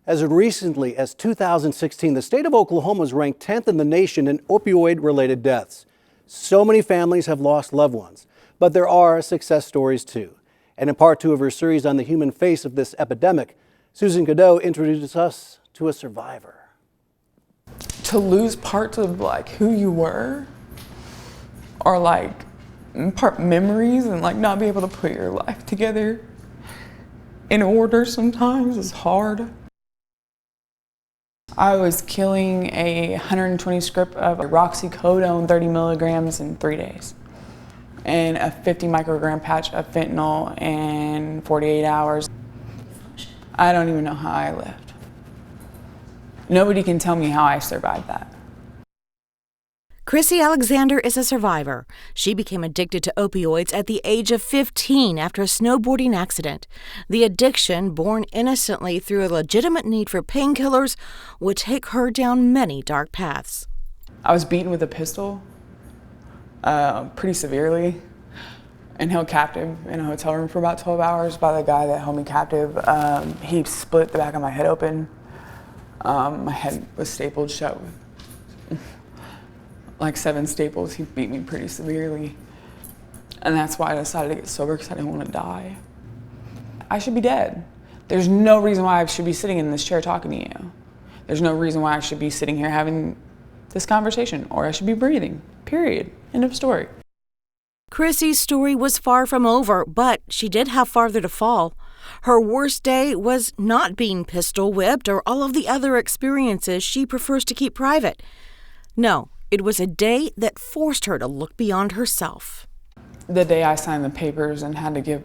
As recently as 2016, the state of Oklahoma was ranked 10th in the nation in opioid-related deaths. So many families have lost loved ones, but there are success stories too. And in part 2 of her series on the human face of this epidemic, Susan Cadeau introduces us to a survivor. To lose parts of who you were, or part memories, and not be able to put your life together in order sometimes is hard. I was killing a 120 script of oxycodone 30 milligrams in 3 days, and a 50 microgram patch of fentanyl in 48 hours. I don't even know how I lived. Nobody can tell me how I survived that. Chrissy Alexander is a survivor. She became addicted to opioids at the age of 15 after a snowboarding accident. The addiction, born innocently through a legitimate need for painkillers, would take her down many dark paths. I was beaten with a pistol pretty severely and held captive in a hotel room for about 12 hours by the guy that held me captive. He split the back of my head open. My head was stapled shut with 7 staples. He beat me pretty severely. And that's why I decided to get sober, because I didn't want to die. I should be dead. There's no reason why I should be sitting in this chair talking to you. There's no reason why I should be sitting here having this conversation, or I should be breathing, period. End of story. Chrissy's story was far from over, but she did have farther to fall. Her worst day was not being pistol whipped or all of the other experiences she prefers to keep private. No, it was a day that forced her to look beyond herself. The day I signed the papers and had to give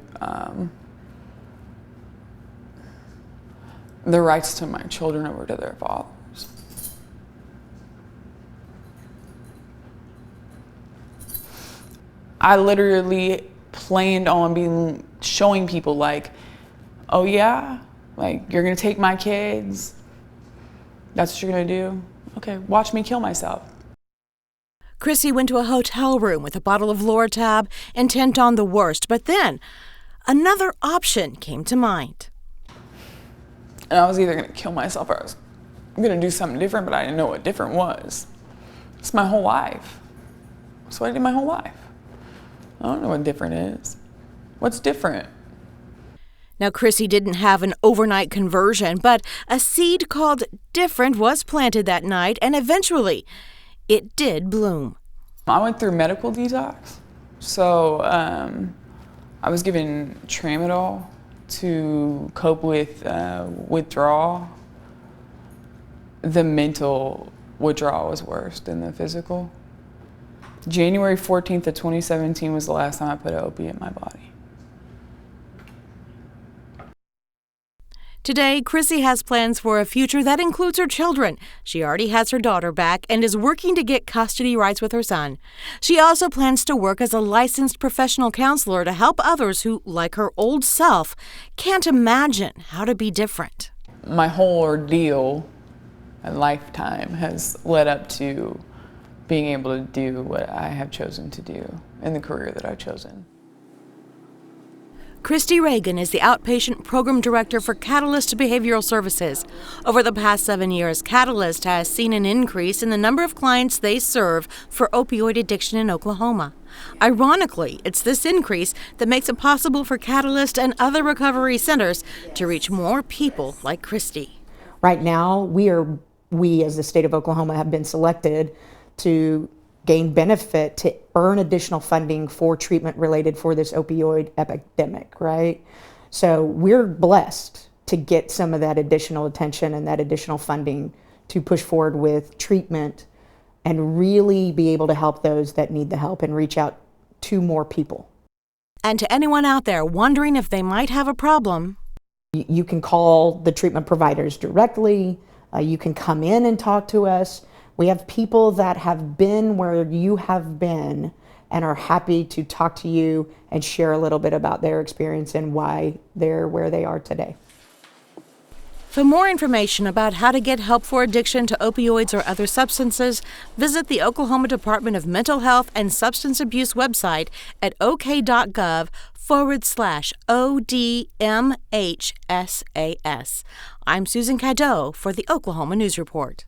the rights to my children over to their fathers. I literally planned on showing people oh yeah, you're gonna take my kids? That's what you're gonna do? Okay, watch me kill myself. Chrissy went to a hotel room with a bottle of Loratab, intent on the worst, but then another option came to mind. And I was either gonna kill myself or I was gonna do something different, but I didn't know what different was. It's my whole life. That's what I did my whole life. I don't know what different is. What's different? Now, Chrissy didn't have an overnight conversion, but a seed called different was planted that night, and eventually it did bloom. I went through medical detox. So I was given tramadol to cope with withdrawal. The mental withdrawal was worse than the physical. January 14th of 2017 was the last time I put an opiate in my body. Today, Chrissy has plans for a future that includes her children. She already has her daughter back and is working to get custody rights with her son. She also plans to work as a licensed professional counselor to help others who, like her old self, can't imagine how to be different. My whole ordeal and lifetime has led up to being able to do what I have chosen to do in the career that I've chosen. Christy Reagan is the outpatient program director for Catalyst Behavioral Services. Over the past 7 years, Catalyst has seen an increase in the number of clients they serve for opioid addiction in Oklahoma. Ironically, it's this increase that makes it possible for Catalyst and other recovery centers to reach more people like Christy. Right now, we as the state of Oklahoma have been selected to gain benefit to earn additional funding for treatment related for this opioid epidemic, right? So we're blessed to get some of that additional attention and that additional funding to push forward with treatment and really be able to help those that need the help and reach out to more people. And to anyone out there wondering if they might have a problem, you can call the treatment providers directly. You can come in and talk to us. We have people that have been where you have been and are happy to talk to you and share a little bit about their experience and why they're where they are today. For more information about how to get help for addiction to opioids or other substances, visit the Oklahoma Department of Mental Health and Substance Abuse website at ok.gov ODMHSAS. I'm Susan Cadeau for the Oklahoma News Report.